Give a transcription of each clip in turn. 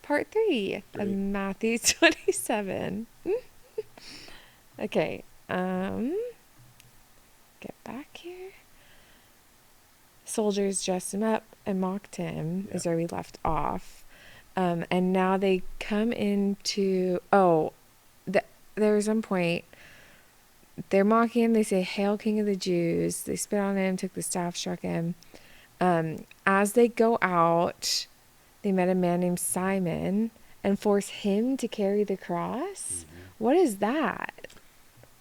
part 3 of Matthew 27. Okay. Get back here. Soldiers dressed him up and mocked him, is where we left off. And now they come into, there was one point, they're mocking him. They say, "Hail, King of the Jews." They spit on him, took the staff, struck him. As they go out, they met a man named Simon and force him to carry the cross. What is that?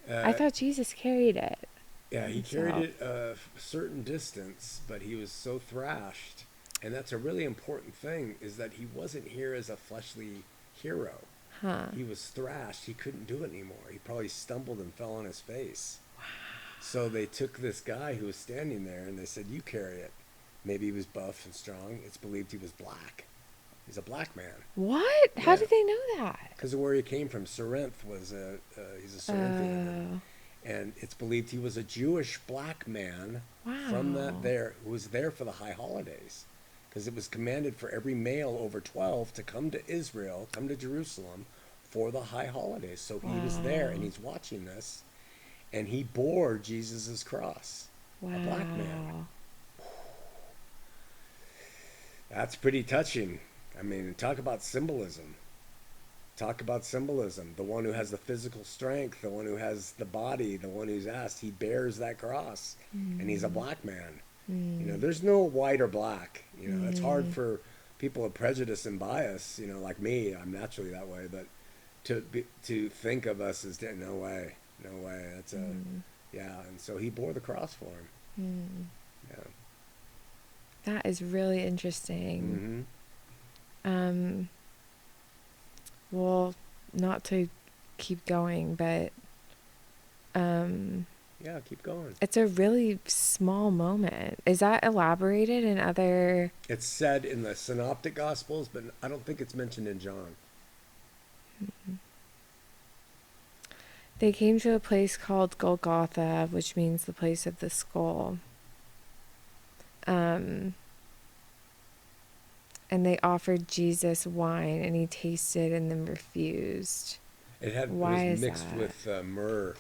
I thought Jesus carried it. Yeah, he carried it a certain distance, but he was so thrashed. And that's a really important thing, is that he wasn't here as a fleshly hero. He was thrashed. He couldn't do it anymore. He probably stumbled and fell on his face. Wow. So they took this guy who was standing there and they said, "You carry it." Maybe he was buff and strong. It's believed he was black. He's a black man. What? Yeah. How did they know that? Because of where he came from. Corinth was he's a Corinthian. And it's believed he was a Jewish black man from who was there for the high holidays. Because it was commanded for every male over 12 to come to Israel, come to Jerusalem for the high holidays. So he was there and he's watching this. And he bore Jesus' cross. A black man. That's pretty touching. I mean, talk about symbolism. Talk about symbolism. The one who has the physical strength, the one who has the body, the one who's asked, he bears that cross. And he's a black man. You know, there's no white or black. You know, it's hard for people of prejudice and bias, you know, like me. I'm naturally that way. But to think of us as dead, no way. That's and so he bore the cross for him. Yeah. That is really interesting. Well, not to keep going, but keep going. It's a really small moment. Is that elaborated in other? It's said in the Synoptic Gospels, but I don't think it's mentioned in John. They came to a place called Golgotha, which means the place of the skull. And they offered Jesus wine, and he tasted and then refused. It was mixed with myrrh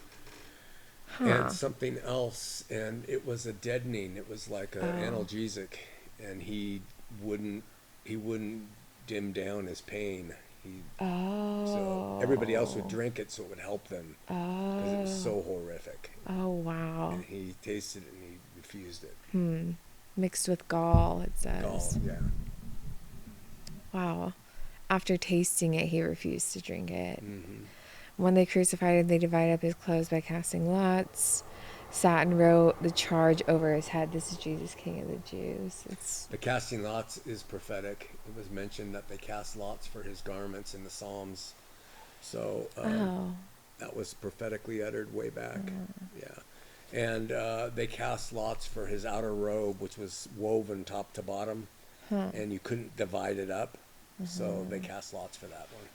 and something else, and it was a deadening. It was like an analgesic, and he wouldn't dim down his pain. So everybody else would drink it, so it would help them because it was so horrific. Oh wow! And he tasted it and he refused it. Mixed with gall, it says. Gall, yeah. Wow. After tasting it, he refused to drink it. When they crucified him, they divided up his clothes by casting lots. Satan wrote the charge over his head, "This is Jesus, King of the Jews." The casting lots is prophetic. It was mentioned that they cast lots for his garments in the Psalms. So that was prophetically uttered way back. Yeah. And they cast lots for his outer robe, which was woven top to bottom. And you couldn't divide it up. So they cast lots for that one.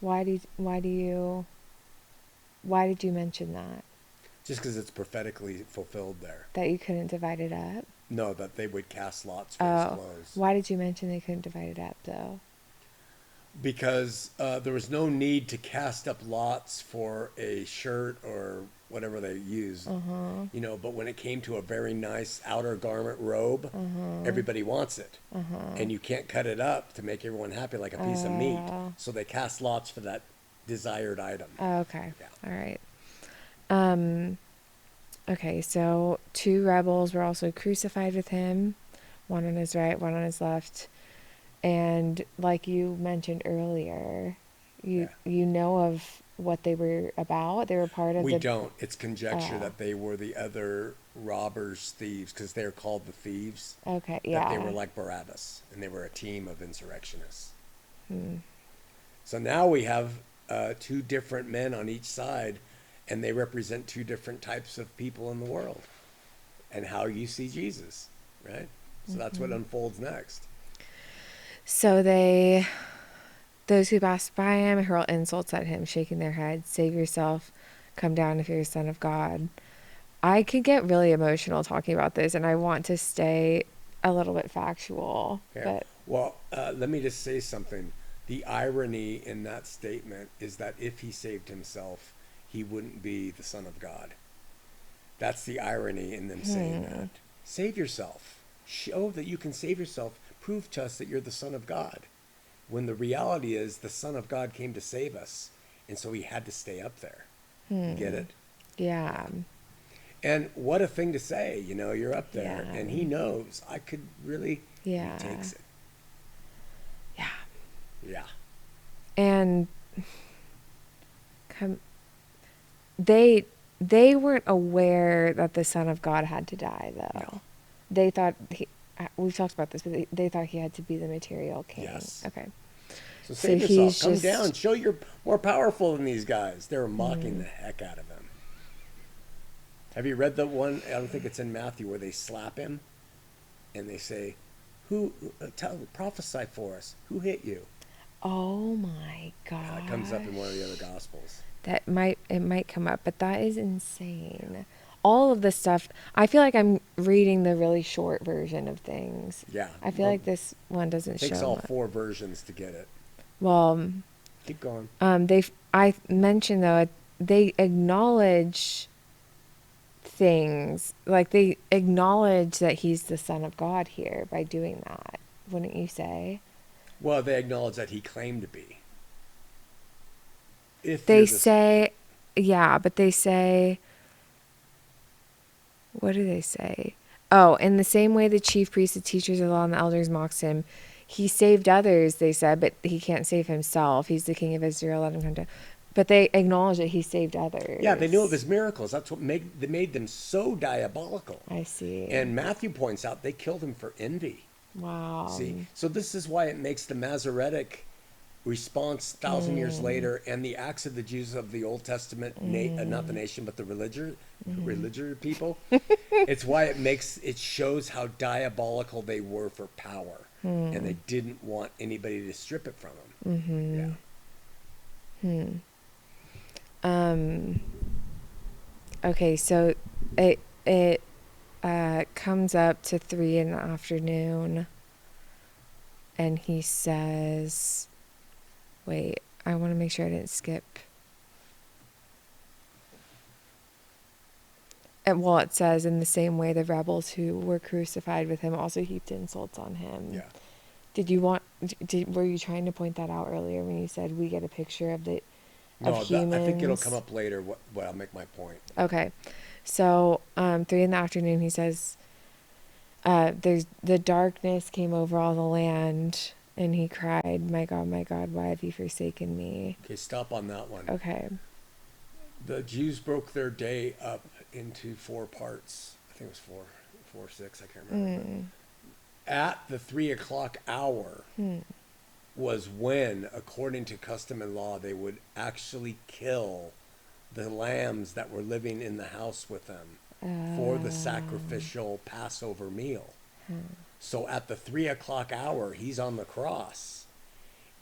Why did you mention that? Just because it's prophetically fulfilled there. That you couldn't divide it up? No, that they would cast lots for his clothes. Why did you mention they couldn't divide it up, though? Because there was no need to cast up lots for a shirt or whatever they used. You know, but when it came to a very nice outer garment robe, everybody wants it. And you can't cut it up to make everyone happy like a piece of meat. So they cast lots for that desired item. Okay. Yeah. All right. Okay, so 2 rebels were also crucified with him, one on his right, one on his left. And like you mentioned earlier, you know of what they were about? They were part of We don't. It's conjecture that they were the other robbers, thieves, because they're called the thieves. Okay, yeah. That they were like Barabbas, and they were a team of insurrectionists. So now we have 2 different men on each side, and they represent 2 different types of people in the world and how you see Jesus, right? So that's what unfolds next. So those who passed by him hurled insults at him, shaking their heads. "Save yourself. Come down if you're a son of God." I could get really emotional talking about this, and I want to stay a little bit factual. Yeah. But well, let me just say something. The irony in that statement is that if he saved himself, he wouldn't be the Son of God. That's the irony in them saying that. Save yourself. Show that you can save yourself. Prove to us that you're the Son of God. When the reality is the Son of God came to save us, and so he had to stay up there. You get it? Yeah. And what a thing to say, you know, you're up there, Yeah. and he knows I could really, Yeah. he takes it. Yeah. Yeah. And they weren't aware that the Son of God had to die, though. No. They thought we've talked about this, but they thought he had to be the material king. Yes. Okay. So save yourself. he's Come just- down. Show you're more powerful than these guys. They were mocking the heck out of him. Have you read the one? I don't think it's in Matthew where they slap him, and they say, "Who? Prophesy for us. Who hit you?" Oh my God. It comes up in one of the other Gospels. It might come up, but that is insane. All of this stuff, I feel like I'm reading the really short version of things. Yeah. I feel like this one doesn't It takes show all much. 4 versions to get it. Well, Keep going. I mentioned though, they acknowledge things, like they acknowledge that he's the Son of God here by doing that, wouldn't you say? Well, they acknowledge that he claimed to be. If They you're the- say, yeah, but they say, what do they say? Oh, in the same way the chief priests, the teachers of the law, and the elders mocked him, he saved others, they said, but he can't save himself. He's the king of Israel, let him come down. But they acknowledge that he saved others. Yeah, they knew of his miracles. That's what made them so diabolical. I see. And Matthew points out they killed him for envy. Wow. See, so this is why it makes the Masoretic response 1,000 years later, and the acts of the Jews of the Old Testament, not the nation, but the religious people. It's why it shows how diabolical they were for power, and they didn't want anybody to strip it from them. Yeah. Okay, so it comes up to 3 in the afternoon, and he says, wait, I want to make sure I didn't skip. Well, it says, in the same way the rebels who were crucified with him also heaped insults on him. Yeah. Were you trying to point that out earlier when you said we get a picture of the No, of humans? I think it'll come up later. What I'll make my point. Okay, so 3 in the afternoon, he says, there's the darkness came over all the land, and he cried, my God, why have you forsaken me? Okay, stop on that one. Okay. The Jews broke their day up into 4 parts. I think it was 4 or 6. I can't remember. At the 3 o'clock hour was when, according to custom and law, they would actually kill the lambs that were living in the house with them for the sacrificial Passover meal. So at the 3 o'clock hour, he's on the cross,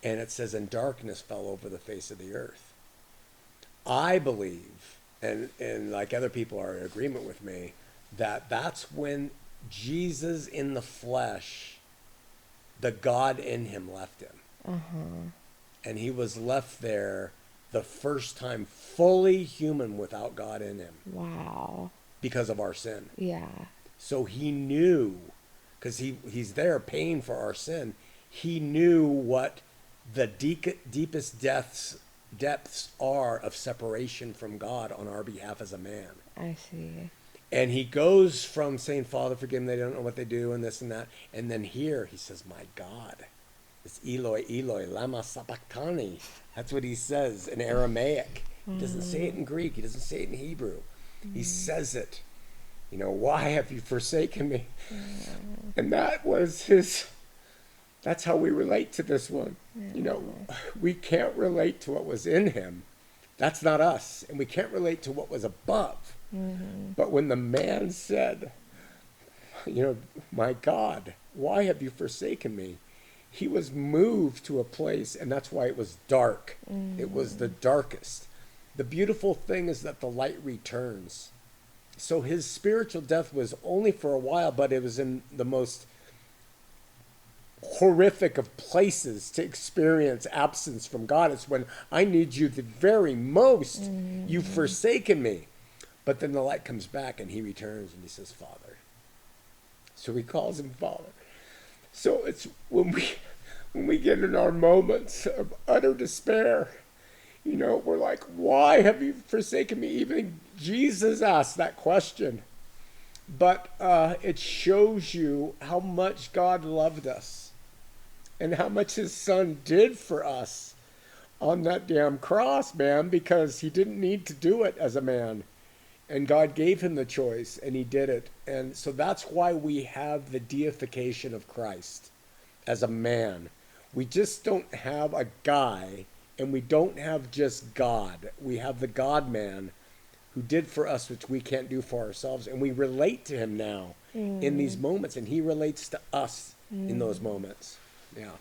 and it says, and darkness fell over the face of the earth. I believe, and like other people are in agreement with me, that that's when Jesus in the flesh, the God in him left him. And he was left there the first time fully human without God in him. Wow. Because of our sin. Yeah. So he knew, because he's there paying for our sin, he knew what the deepest depths are of separation from God on our behalf as a man. I see. And he goes from saying, Father, forgive them, they don't know what they do, and this and that. And then here he says, my God. It's Eloi, Eloi, lama sabachthani. That's what he says in Aramaic. He doesn't say it in Greek. He doesn't say it in Hebrew. He says it. You know, why have you forsaken me? And that was that's how we relate to this one. You know, we can't relate to what was in him. That's not us. And we can't relate to what was above. But when the man said, you know, my God, why have you forsaken me? He was moved to a place, and that's why it was dark. It was the darkest. The beautiful thing is that the light returns. So his spiritual death was only for a while, but it was in the most horrific of places to experience absence from God. It's when I need you the very most. You've forsaken me. But then the light comes back and he returns and he says, Father. So he calls him Father. So it's when we get in our moments of utter despair, you know, we're like, why have you forsaken me? Even Jesus asked that question. But it shows you how much God loved us and how much his son did for us on that damn cross, man, because he didn't need to do it as a man. And God gave him the choice, and he did it. And so that's why we have the deification of Christ as a man. We just don't have a guy, and we don't have just God. We have the God-man who did for us which we can't do for ourselves. And we relate to him now in these moments, and he relates to us in those moments. Yeah.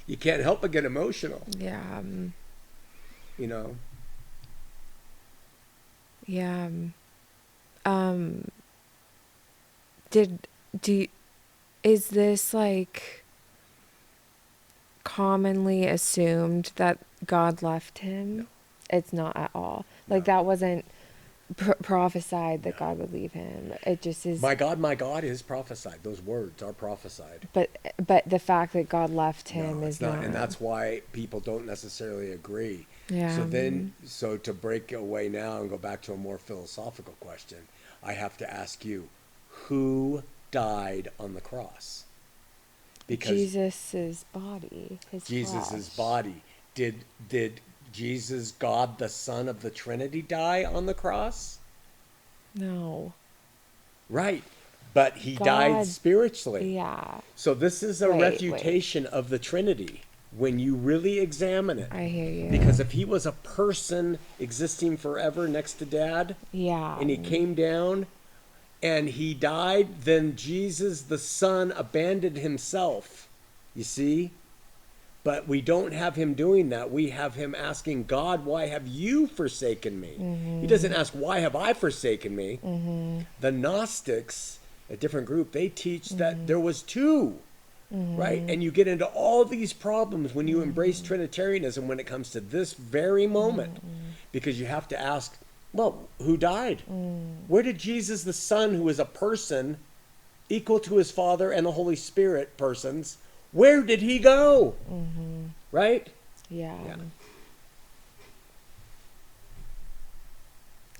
You can't help but get emotional. Yeah. You know? Yeah. Is this like commonly assumed that God left him? No. It's not at all. Like No. that wasn't prophesied that God would leave him. It just is. My God is prophesied. Those words are prophesied. But the fact that God left him No, is it's not, not. and that's why people don't necessarily agree. Yeah. So to break away now and go back to a more philosophical question, I have to ask you, who died on the cross? Because Jesus's body, his Jesus's flesh. body. Did Jesus, God the Son of the Trinity, die on the cross? No. Right. But he God, died spiritually. Yeah. So this is a refutation of the Trinity when you really examine it. I hear you. Because if he was a person existing forever next to Dad, yeah. and he came down and he died, then Jesus the Son abandoned himself. You see? But we don't have him doing that. We have him asking God, why have you forsaken me? He doesn't ask, why have I forsaken me? The Gnostics, a different group, they teach that there was two, right? And you get into all these problems when you embrace Trinitarianism when it comes to this very moment. Because you have to ask, well, who died? Where did Jesus the Son, who is a person equal to his Father and the Holy Spirit persons, where did he go? Right? Yeah.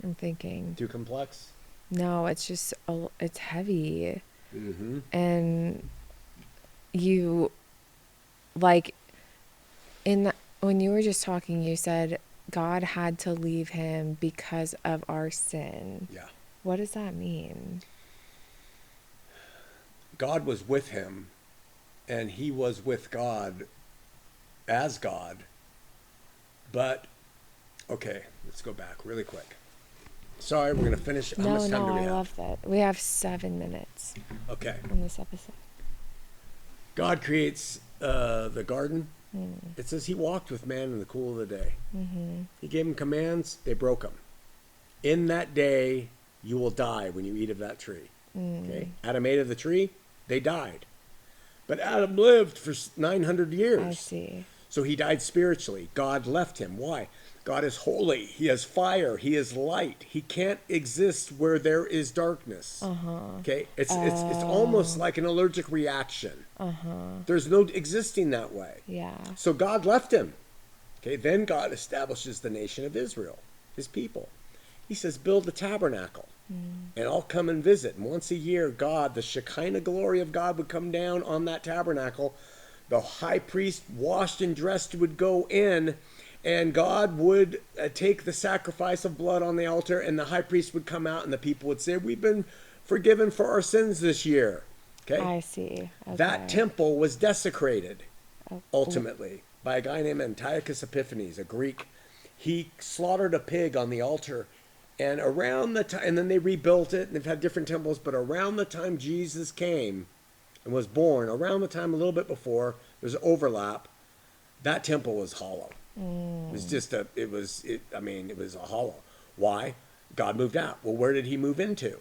I'm thinking. Too complex? No, it's just, it's heavy. And you, like, when you were just talking, you said God had to leave him because of our sin. Yeah. What does that mean? God was with him, and he was with God as God. But, okay, let's go back really quick. Sorry, we're going to finish. How much time do we have? I love that. We have 7 minutes Okay. on this episode. God creates the garden. It says he walked with man in the cool of the day. He gave him commands. They broke them. In that day, you will die when you eat of that tree. Okay. Adam ate of the tree. They died. But Adam lived for 900 years. I see. So he died spiritually. God left him. Why? God is holy. He has fire. He is light. He can't exist where there is darkness. Okay? It's almost like an allergic reaction. There's no existing that way. Yeah. So God left him. Okay? Then God establishes the nation of Israel, his people. He says, build a tabernacle. And I'll come and visit. And once a year, God, the Shekinah glory of God would come down on that tabernacle. The high priest, washed and dressed, would go in, and God would take the sacrifice of blood on the altar, and the high priest would come out, and the people would say, we've been forgiven for our sins this year. Okay? I see. Okay. That temple was desecrated, ultimately, by a guy named Antiochus Epiphanes, a Greek. He slaughtered a pig on the altar. And around the time, and then they rebuilt it, and they've had different temples, but around the time Jesus came and was born, around the time a little bit before, there's an overlap, that temple was hollow. It was just it was a hollow. Why? God moved out. Well, where did he move into?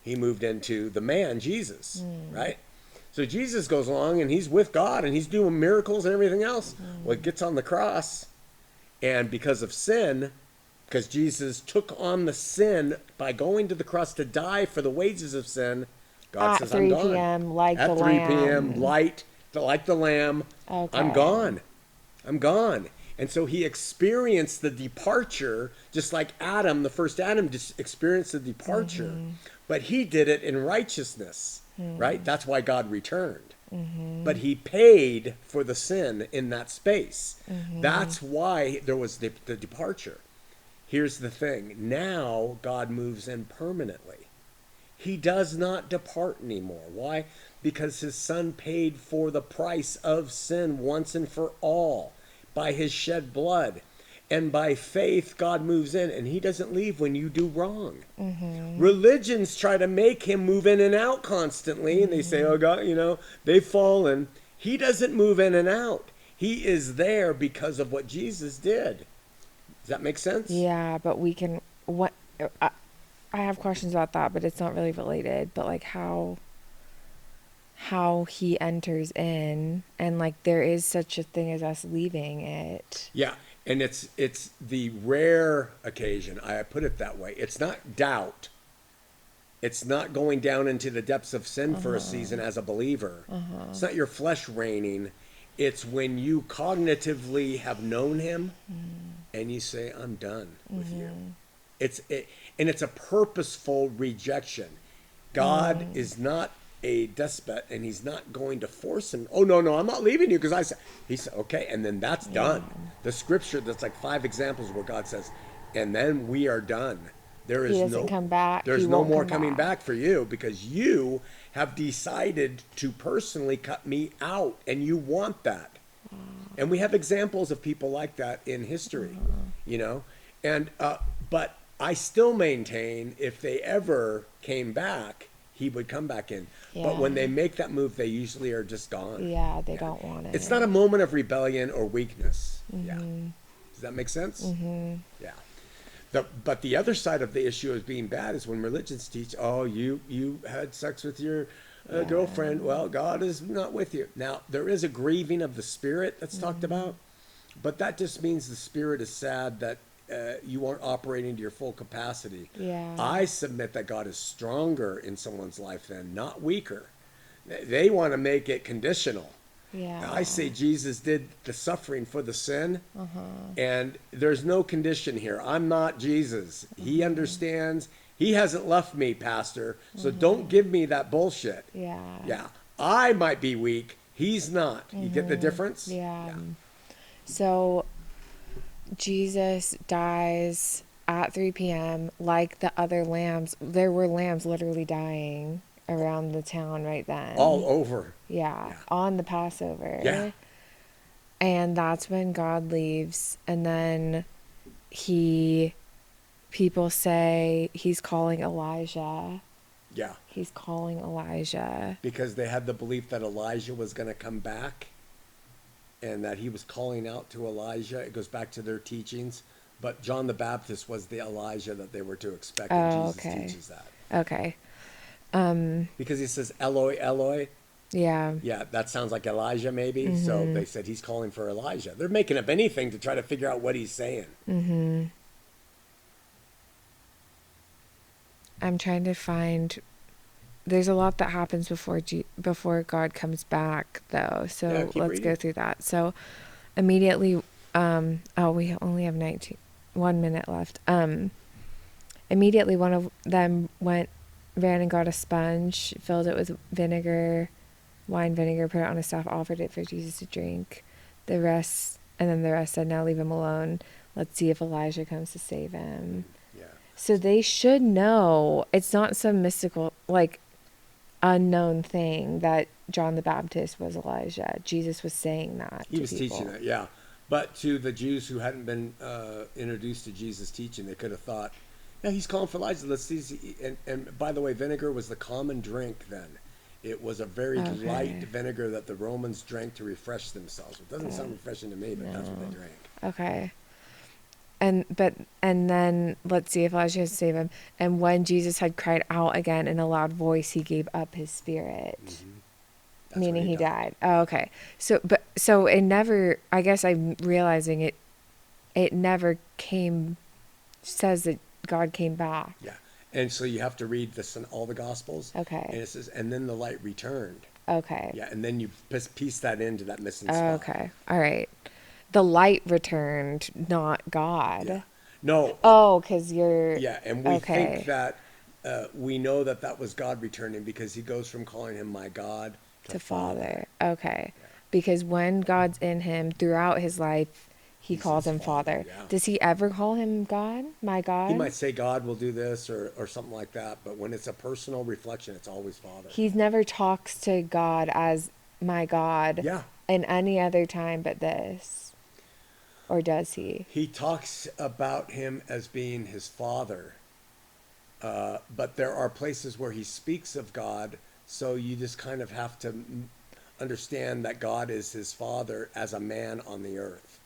He moved into the man, Jesus, right? So Jesus goes along and he's with God and he's doing miracles and everything else. Well, it gets on the cross, and because of sin, because Jesus took on the sin by going to the cross to die for the wages of sin, God At says, I'm 3 gone. p.m., like At the 3 p.m., lamb. like the lamb, I'm Okay. gone. I'm gone. And so he experienced the departure, just like Adam, the first Adam, just experienced the departure. But he did it in righteousness, right? That's why God returned. But he paid for the sin in that space. That's why there was the departure. Here's the thing. Now God moves in permanently. He does not depart anymore. Why? Because his son paid for the price of sin once and for all by his shed blood. And by faith, God moves in, and he doesn't leave when you do wrong. Religions try to make him move in and out constantly, and they say, oh, God, they've fallen. He doesn't move in and out. He is there because of what Jesus did. Does that make sense? Yeah, but we can, I have questions about that, but it's not really related, but like how he enters in, and like there is such a thing as us leaving it. Yeah, and it's the rare occasion, I put it that way. It's not doubt. It's not going down into the depths of sin for a season as a believer. It's not your flesh reigning. It's when you cognitively have known him and you say, I'm done with you. And it's a purposeful rejection. God is not a despot, and he's not going to force him. Oh, no, I'm not leaving you because I said. He said, okay, and then that's done. The scripture, that's like 5 examples where God says, and then we are done. There is He doesn't come back. There's He no won't more come coming back back for you because you have decided to personally cut me out, and you want that. And we have examples of people like that in history, and but I still maintain if they ever came back, he would come back in. But when they make that move, they usually are just gone. Yeah, they don't want it. It's not a moment of rebellion or weakness. Yeah. Does that make sense? Yeah. But the other side of the issue of being bad is when religions teach, oh, you had sex with your girlfriend. Well, God is not with you. Now, there is a grieving of the spirit that's talked about, but that just means the spirit is sad that you aren't operating to your full capacity. Yeah. I submit that God is stronger in someone's life than, not weaker. They want to make it conditional. Yeah. I say Jesus did the suffering for the sin, and there's no condition here. I'm not Jesus. He understands. He hasn't left me, Pastor, so don't give me that bullshit. Yeah. Yeah. I might be weak. He's not. You get the difference? Yeah. So Jesus dies at 3 p.m. like the other lambs. There were lambs literally dying around the town right then. All over. Yeah, on the Passover. Yeah. And that's when God leaves. And then people say he's calling Elijah. Yeah. He's calling Elijah. Because they had the belief that Elijah was going to come back and that he was calling out to Elijah. It goes back to their teachings. But John the Baptist was the Elijah that they were to expect. And Jesus teaches that. Okay. Because he says, Eloi, Eloi. Yeah. Yeah, that sounds like Elijah maybe. So they said he's calling for Elijah. They're making up anything to try to figure out what he's saying. I'm trying to find. There's a lot that happens before God comes back, though. So let's go through that. So immediately, we only have 1 minute left. Immediately, one of them ran and got a sponge, filled it with wine vinegar, put it on a staff, offered it for Jesus to drink. The rest said, now leave him alone. Let's see if Elijah comes to save him. Yeah. So they should know it's not some mystical, like, unknown thing that John the Baptist was Elijah. Jesus was saying that. He was teaching that, yeah. But to the Jews who hadn't been introduced to Jesus' teaching, they could have thought, yeah, he's calling for Elijah. Let's see. And by the way, vinegar was the common drink then. It was a very light vinegar that the Romans drank to refresh themselves. It doesn't sound refreshing to me, but that's what they drank. Okay. And then let's see if Elijah has to save him. And when Jesus had cried out again in a loud voice, he gave up his spirit. That's Meaning when he died. Oh, okay. So it never, I guess I'm realizing it never says that God came back. Yeah. And so you have to read all the Gospels. Okay. And it says, and then the light returned. Okay. Yeah. And then you piece that into that missing spot. Okay. All right. The light returned, not God. Yeah. No. Oh, because you're. Yeah. And we Okay. think that we know that was God returning because he goes from calling him my God To Father. Okay. Because when God's in him throughout his life, he calls his him Father. yeah. Does he ever call him God? My God? He might say God will do this or something like that, but when it's a personal reflection, it's always Father. He never talks to God as my God Yeah. in any other time but this. Or does he? He talks about him as being his Father, but there are places where he speaks of God, so you just kind of have to understand that God is his Father as a man on the earth.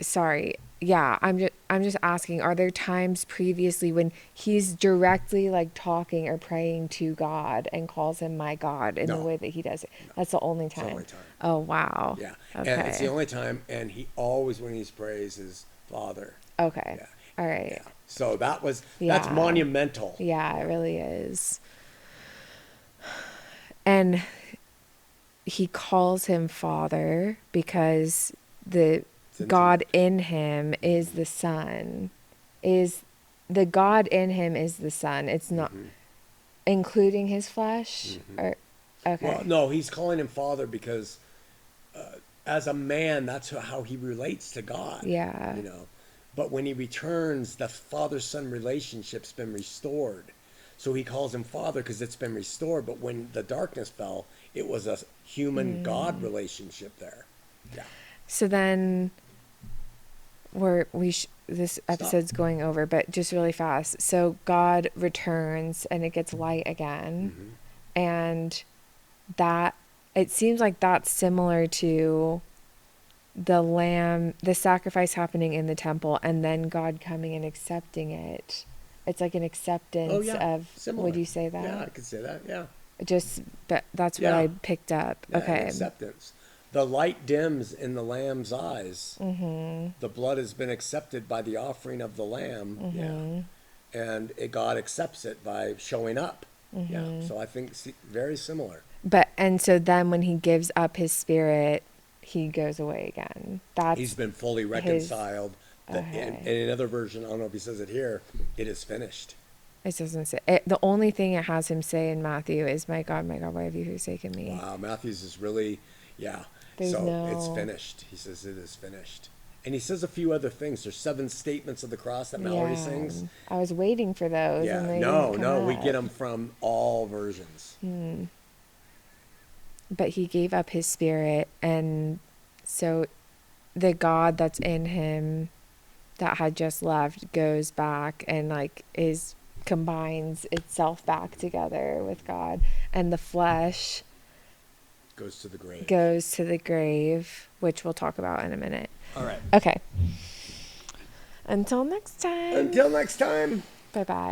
Sorry. Yeah, I'm just asking, are there times previously when he's directly like talking or praying to God and calls him my God in the way that he does it? That's the only time. It's the only time. Oh, wow. Yeah. Okay. And it's the only time, and he always, when he prays, is Father. Okay. Yeah. All right. Yeah. So that's Yeah. monumental. Yeah, it really is. And he calls him Father because the God in him is the Son. The God in him is the Son. It's not including his flesh? Or okay. Well, no, he's calling him Father because as a man, that's how he relates to God. Yeah. You know, but when he returns, the father-son relationship's been restored. So he calls him Father because it's been restored. But when the darkness fell, it was a human-God relationship there. Yeah. So then this episode's going over, but just really fast. So God returns and it gets light again. And that, it seems like that's similar to the sacrifice happening in the temple and then God coming and accepting it. It's like an acceptance of, similar. Would you say that? Yeah, I could say that, yeah. But that's what I picked up. Yeah, okay. Acceptance. The light dims in the lamb's eyes. The blood has been accepted by the offering of the lamb. Yeah. And God accepts it by showing up. Yeah. So I think very similar. And so then when he gives up his spirit, he goes away again. He's been fully reconciled. In another version, I don't know if he says it here, it is finished. It doesn't say it. The only thing it has him say in Matthew is, my God, why have you forsaken me? Wow, Matthew's is really, yeah. It's finished. He says it is finished. And he says a few other things. There's 7 statements of the cross that Mallory sings. I was waiting for those. Yeah, and we get them from all versions. But he gave up his spirit, and so the God that's in him that had just left goes back and combines itself back together with God, and the flesh goes to the grave, which we'll talk about in a minute. All right. Okay. Until next time. Bye-bye.